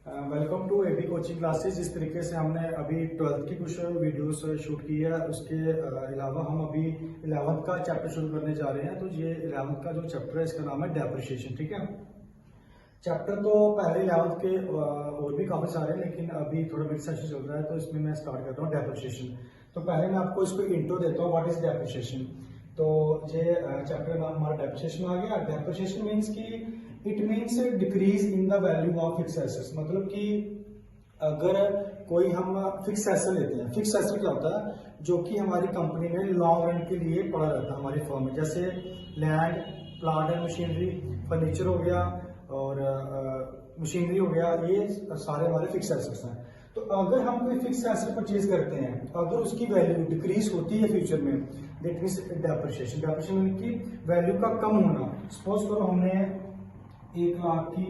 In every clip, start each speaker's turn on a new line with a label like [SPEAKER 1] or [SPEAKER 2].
[SPEAKER 1] Welcome to AB coaching classes. जिस तरीके से हमने अभी 12th की कुछ वीडियोस शूट की है, उसके अलावा हम अभी 11th का चैप्टर शुरू करने जा रहे हैं। तो ये 11th का जो चैप्टर है इसका नाम है डेप्रिसिएशन। ठीक है, चैप्टर तो पहले 11th के और भी काफी सारे हैं, लेकिन अभी थोड़ा मिड सेशन चल रहा है तो इसमें मैं स्टार्ट करता हूँ डेप्रिसिएशन। तो पहले मैं आपको इसको इंट्रो देता हूँ, व्हाट इज डेप्रिसिएशन। तो ये चैप्टर का नाम हमारा डेप्रिसिएशन आ गया। डेप्रिसिएशन मीन्स की it means decrease in the value of fix assets. मतलब कि अगर कोई हम फिक्स एसेट लेते हैं, फिक्स एसेट क्या होता है, जो कि हमारी कंपनी में लॉन्ग रन के लिए पड़ा रहता है हमारी फर्म में, जैसे land, plant and machinery, furniture हो गया और मशीनरी हो गया, ये सारे हमारे फिक्स एसेट्स हैं। तो अगर हम कोई फिक्स एसेट परचेज करते हैं, अगर उसकी वैल्यू डिक्रीज होती है फ्यूचर में, दैट मीन्स डेप्रिसिएशन। डेप्रिसिएशन की वैल्यू का कम होना। सपोज करो हमने 1 लाख की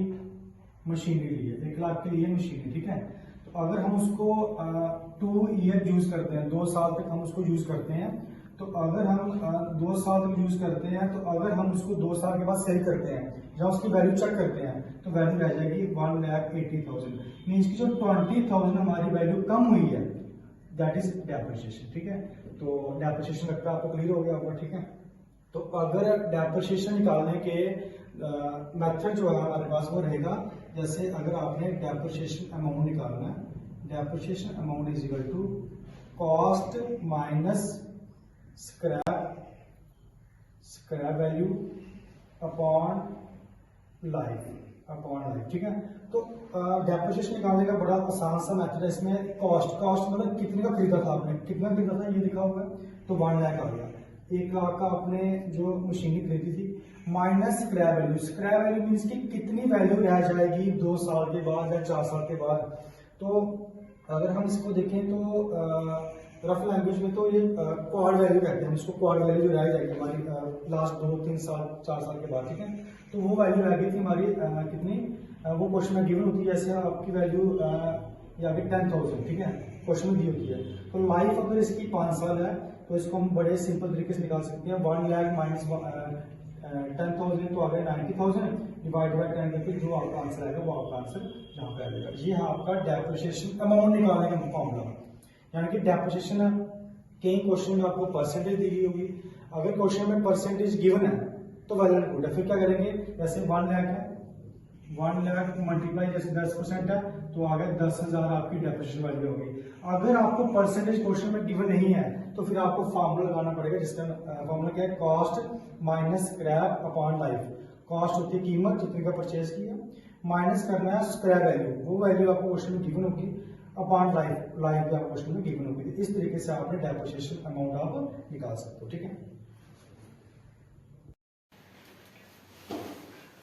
[SPEAKER 1] मशीनरी ली है, 1 लाख के लिए मशीनरी, ठीक है। तो अगर हम उसको 2 ईयर यूज करते हैं, 2 साल तक हम उसको यूज करते हैं, तो अगर हम 2 साल तक यूज करते हैं, तो अगर हम उसको 2 साल के बाद सेल करते हैं या उसकी वैल्यू चेक करते हैं, तो वैल्यू रह जाएगी 1,80,000। मीन्स की जो 20,000 हमारी वैल्यू कम हुई है, दैट इज डेप्रिसिएशन। ठीक है, तो डेप्रिसिएशन लगता है आपको क्लियर हो गया होगा। ठीक है, तो अगर डेप्रिसिएशन निकालने के मेथड जो है हमारे पास वो रहेगा, जैसे अगर आपने डेप्रिसिएशन अमाउंट निकालना है, depreciation amount is equal to cost minus scrap value upon life. ठीक है, तो डेप्रिसिएशन निकालने का बड़ा आसान सा मेथड है। इसमें कॉस्ट मतलब कितने का खरीदा था आपने, कितना खरीदा था ये लिखा हुआ है, तो 1 लाख आ गया। 1 लाख का आपने जो मशीनरी खरीदी थी, minus scrap value. Scrap value means की कितनी वैल्यू रह जाएगी 2 साल के बाद या 4 साल के बाद। तो अगर हम इसको देखें तो रफ लैंग्वेज में तो ये क्वाड वैल्यू कहते हैं, हम इसको क्वाड वैल्यू जो रह जाएगी हमारी लास्ट 2-3 साल 4 साल के बाद। ठीक है, तो वो वैल्यू रह गई थी हमारी कितनी, वो क्वेश्चन में गिवन होती है। जैसे आपकी वैल्यू या फिर 10,000, ठीक है, क्वेश्चन में दी होती है। तो लाइफ अगर इसकी 5 साल है, तो इसको हम बड़े सिंपल तरीके से निकाल सकते हैं। 1 लाख माइनस 10,000 तो आ गया 90,000, डिवाइड बाय 10 करके जो आपका आंसर आएगा वो आपका आंसर यहाँ पे आ जाएगा। ये है आपका डेप्रिसिएशन अमाउंट निकालने का फॉर्मूला। यानी कि डेप्रिसिएशन कई क्वेश्चन में आपको परसेंटेज दी गई होगी, अगर क्वेश्चन में परसेंटेज गिवन है तो वेल एंड गुड है। फिर क्या करेंगे, जैसे 1 लाख है, 1 लाख मल्टीप्लाई जैसे 10% है, तो आ गया 10,000 आपकी डेप्रिसिएशन वैल्यू होगी। अगर आपको परसेंटेज क्वेश्चन में गिवन नहीं है, तो फिर आपको फॉर्मूला लगाना पड़ेगा, जिसका फॉर्मूला क्या है, cost minus scrap upon life. Cost होती है कीमत जितने का परचेज किया, माइनस करना है स्क्रैप वैल्यू, वो वैल्यू आपको क्वेश्चन में गिवन होगी, अपॉन लाइफ भी आपको क्वेश्चन में गिवन होगी। इस तरीके से आपने डेप्रिसिएशन अमाउंट आप निकाल सकते हो। ठीक है,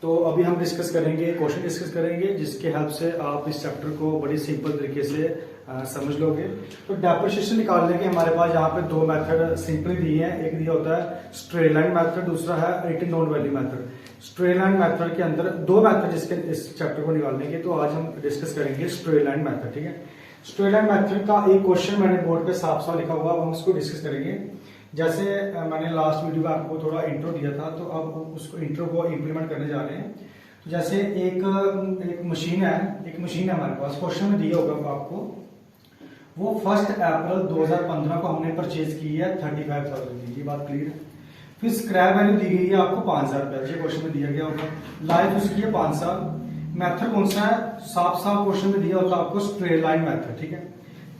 [SPEAKER 1] तो अभी हम डिस्कस करेंगे, क्वेश्चन डिस्कस करेंगे, जिसके हेल्प से आप इस चैप्टर को बड़ी सिंपल तरीके से समझ लोगे। तो डेप्रिसिएशन निकालने के हमारे पास यहाँ पे 2 मेथड सिंपली दिए हैं। एक दिया होता है स्ट्रेट लाइन मेथड, दूसरा है written non value method. Straight line method के अंदर 2 मेथड जिसके इस चैप्टर को निकालने के, तो आज हम डिस्कस करेंगे स्ट्रेट लाइन मेथड। ठीक है, स्ट्रेट लाइन मेथड का एक क्वेश्चन मैंने बोर्ड पे साफ साफ लिखा हुआ, हम उसको डिस्कस करेंगे। जैसे मैंने लास्ट वीडियो में आपको थोड़ा इंट्रो दिया था, तो अब उसको इंट्रो को इम्प्लीमेंट करने जा रहे हैं। जैसे एक मशीन है हमारे पास, क्वेश्चन में दिया होगा आपको, वो 1 अप्रैल 2015 को हमने परचेज की है 35,000 की, ये बात क्लियर है। फिर स्क्रैप वैल्यू दी गई है आपको 5,000 रुपया, ये क्वेश्चन में दिया गया होगा। लाइफ उसकी है 5 साल। मेथड कौन सा है, साफ साफ क्वेश्चन में दिया होता है आपको स्ट्रेट लाइन मेथड। ठीक है,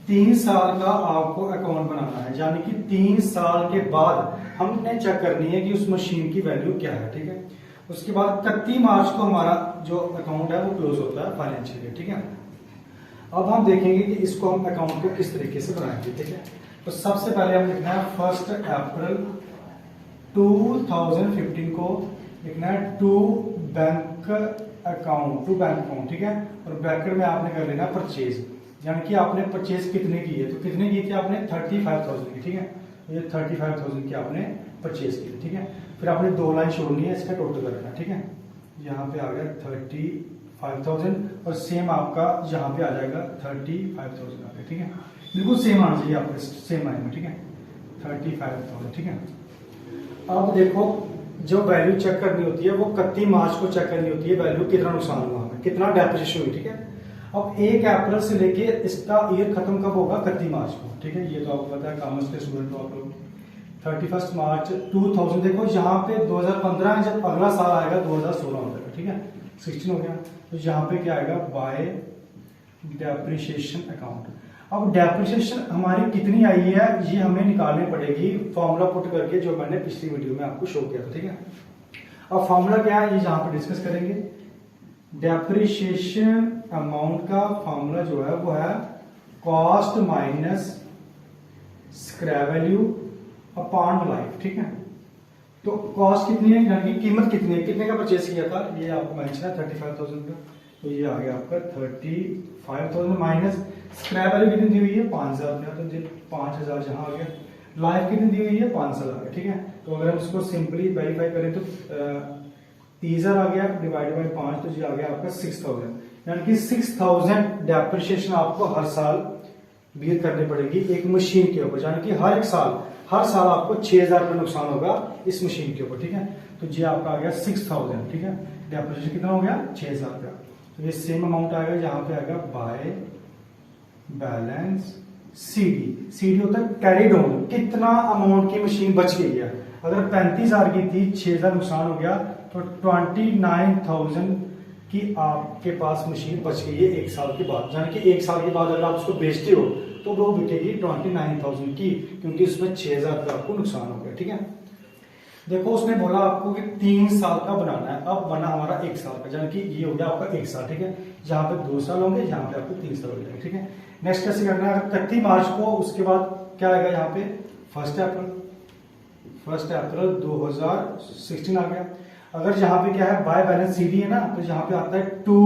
[SPEAKER 1] 3 साल का आपको अकाउंट बनाना है, यानी कि 3 साल के बाद हमने चेक करनी है कि उस मशीन की वैल्यू क्या है। ठीक है, उसके बाद 31 मार्च को हमारा जो अकाउंट है वो क्लोज होता है फाइनेंशियल ईयर। ठीक है, अब हम देखेंगे कि इसको हम अकाउंट को किस तरीके से बनाएंगे। ठीक है, तो सबसे पहले हम लिखना है 1 अप्रैल 2015 को लिखना है टू बैंक अकाउंट। ठीक है, और ब्रैकेट में आपने कर लेना परचेज, यानी कि आपने परचेज कितने की है, तो कितने की थी आपने 35,000 की। ठीक है, ये 35,000 की आपने परचेज की। ठीक है, फिर आपने 2 लाइन छोड़नी है, इसका टोटल करना। ठीक है, यहाँ पे आ गया 35,000 और सेम आपका यहाँ पे आ जाएगा 35,000 आ गया। ठीक है, बिल्कुल सेम आना चाहिए आपको, सेम लाइन में। ठीक है, 35,000। ठीक है, अब देखो जो वैल्यू चेक करनी होती है वो 31 मार्च को चेक करनी होती है, वैल्यू कितना नुकसान हुआ हमें, कितना डेप्रिसिएशन हुई। ठीक है, अब 1 अप्रैल से लेके इसका ईयर खत्म कब होगा? 31 मार्च को, ठीक है। ये तो आपको पता है, कॉमर्स के स्टूडेंट हो आप लोग। 31 मार्च 2000, देखो यहाँ पे 2015 है, जब अगला साल आएगा 2016 हो जाएगा, ठीक है। 16 हो गया, तो यहाँ पे क्या आएगा? Bye depreciation account. अब डेप्रिसिएशन हमारी कितनी आई है ये हमें निकालनी पड़ेगी फॉर्मूला पुट करके, जो मैंने पिछली वीडियो में आपको शो किया था, ठीक है। अब फॉर्मूला क्या है ये यहाँ पे डिस्कस करेंगे। डेप्रिसिएशन अमाउंट का फॉर्मूला जो है वो है cost minus scrap value upon life, ठीक है। तो कॉस्ट कितनी है, यानी कि कीमत कितनी है, कितने का परचेस किया था, ये आपको मेंशन है 35,000 का, तो ये आ गया आपका 35,000 माइनस स्क्रैप वैल्यू कितनी दी हुई है 5,000 का, तो 5,000 जहां आ गया। लाइफ कितनी दी हुई है 5 साल आ गया, ठीक है। तो अगर हम उसको सिंपली वेरीफाई करें तो 30,000 आ गया डिवाइड बाय 5, तो ये आ गया आपका 6,000, यानी कि 6,000 डेप्रिसिएशन आपको हर साल बियर करनी पड़ेगी एक मशीन के ऊपर, यानी कि हर साल आपको 6,000 का नुकसान होगा इस मशीन के ऊपर, ठीक है। तो ये आपका आ गया 6,000, ठीक है। डेप्रिसिएशन कितना हो गया 6,000 का, तो ये सेम अमाउंट आएगा, यहाँ पे आएगा बाय बैलेंस सीडी होता है कैरी डाउन, कितना अमाउंट की मशीन बच गई है। अगर 35,000 की थी, 6,000 नुकसान हो गया, तो 29,000 की आपके पास मशीन बच गई है एक साल के बाद, यानी कि एक साल के बाद अगर आप उसको बेचते हो तो वो बिकेगी 29,000 की, क्योंकि उसमें 6,000 का आपको नुकसान हो गया, ठीक है। देखो उसने बोला आपको कि 3 साल का बनाना है, अब बना हमारा 1 साल का, यानी कि ये हो गया आपका 1 साल, ठीक है। यहाँ पे 2 साल होंगे, यहाँ पे आपको 3 साल हो जाएंगे, ठीक है। नेक्स्ट कैसे करना है, 31 मार्च को, उसके बाद क्या आएगा यहाँ पे 1 अप्रैल 2016 आ गया। अगर यहाँ पे क्या है बाय बैलेंस सीडी है ना, तो यहाँ पे आता है टू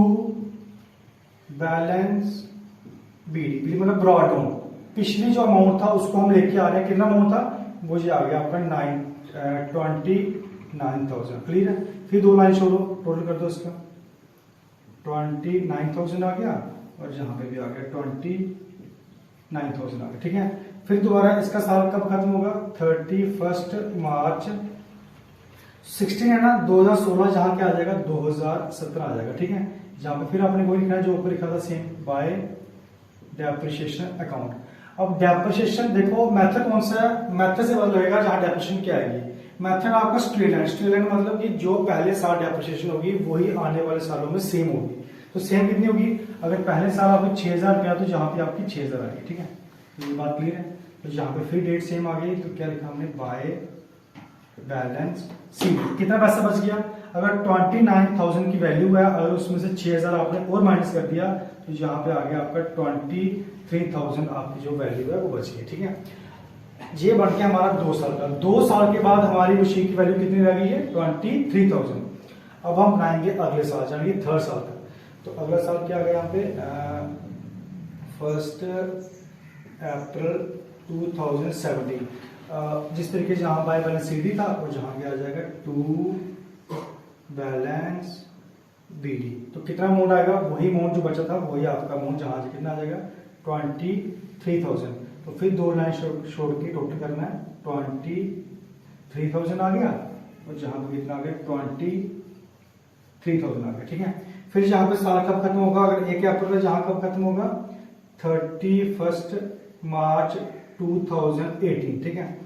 [SPEAKER 1] बैलेंस बीडी मतलब ब्रॉड डाउन। पिछली जो अमाउंट था उसको हम लेके आ रहे हैं, कितना अमाउंट था वो ये आ गया आपका 29,000, क्लियर है। फिर 2 लाइन छोड़ो, टोटल कर दो इसका, 29,000 आ गया, और यहाँ पे भी आ गया 29,000 आ गया, ठीक है। फिर दोबारा इसका साल कब खत्म होगा, 31 मार्च 16 है ना, 2016 जहां क्या आ जाएगा 2017 आ जाएगा, ठीक है। जहां पे फिर आपने वही लिखा है जो ऊपर लिखा था सेम, बाय डेप्रिसिएशन अकाउंट। अब डेप्रिसिएशन देखो मेथड कौन सा है, मेथड से पता लगेगा जहां डेप्रिसिएशन क्या आएगी। मेथड आपका स्ट्रेट लाइन मतलब कि जो पहले साल डेप्रिसिएशन होगी वही आने वाले सालों में सेम होगी। तो सेम कितनी होगी, अगर पहले साल आपको 6,000 रुपया तो जहां पे आपकी 6,000 आएगी, ठीक है। ये बात क्लियर है। तो यहाँ पे फिर डेट सेम आ गई, तो क्या लिखा हमने बाय बैलेंस सी। कितना पैसा बच गया, अगर 29,000 की वैल्यू है, अगर उसमें से 6,000 आपने और माइनस कर दिया, तो यहाँ पे आ गया आपका 23,000 आपकी जो वैल्यू है वो बच गई, ठीक है। ये बढ़ गया हमारा 2 साल का। 2 साल के बाद हमारी मशीन की वैल्यू कितनी रह गई है 23,000। अब हम बनाएंगे अगले साल, यानी कि 3rd साल का। तो अगला साल क्या आ गया यहाँ पे 1 अप्रैल 2017। जिस तरीके से जहां बाय बैलेंस सीडी था और जहां क्या आ जाएगा टू बैलेंस बीडी। तो कितना अमाउंट आएगा, वही अमाउंट जो बचा था वही आपका अमाउंट जहां से कितना आ जाएगा 23,000। तो फिर 2 लाइन छोड़ के टोटल करना है, 23,000 आ गया, और जहां पे कितना आ गया 23,000 आ गया, ठीक है। फिर जहां पे साल कब खत्म होगा, अगर 1 अप्रैल जहां कब खत्म होगा 31 मार्च 2018, ठीक है।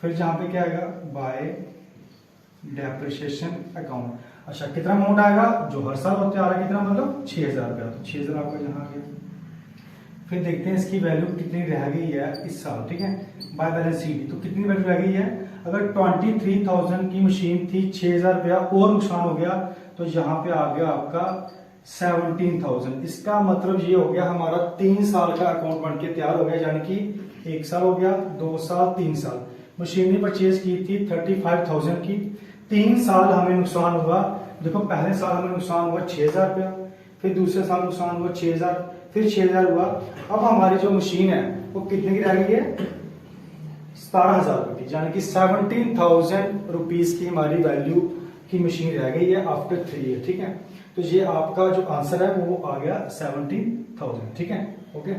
[SPEAKER 1] फिर जहां पे क्या आएगा बाय डेप्रिसिएशन अकाउंट। अच्छा कितना अमाउंट आएगा, जो हर साल होते आ रहा है, कितना मतलब 6,000 रुपया, तो 6,000 आपका यहाँ आ गया। फिर देखते हैं इसकी वैल्यू कितनी रह गई है इस साल, ठीक है। बाय बैलेंस सीडी तो कितनी वैल्यू रह गई है, अगर 23,000 की मशीन थी, 6,000 रुपया और नुकसान हो गया, तो यहाँ पे आ गया आपका 17,000। इसका मतलब ये हो गया हमारा 3 साल का अकाउंट बन के तैयार हो गया, यानी कि 1 साल हो गया, 2 साल, 3 साल। मशीन ने परचेज की थी 35,000 की, 3 साल हमें नुकसान हुआ। देखो पहले साल हमें नुकसान हुआ 6,000 रुपया, फिर दूसरे साल नुकसान हुआ 6,000, फिर 6,000 हुआ। अब हमारी जो मशीन है वो कितने की रह गई है 17,000 रुपये की, यानी कि 17,000 रुपीज की हमारी वैल्यू की मशीन रह गई है आफ्टर 3 ईयर, ठीक है। तो ये आपका जो आंसर है वो आ गया 17,000, ठीक है। ओके।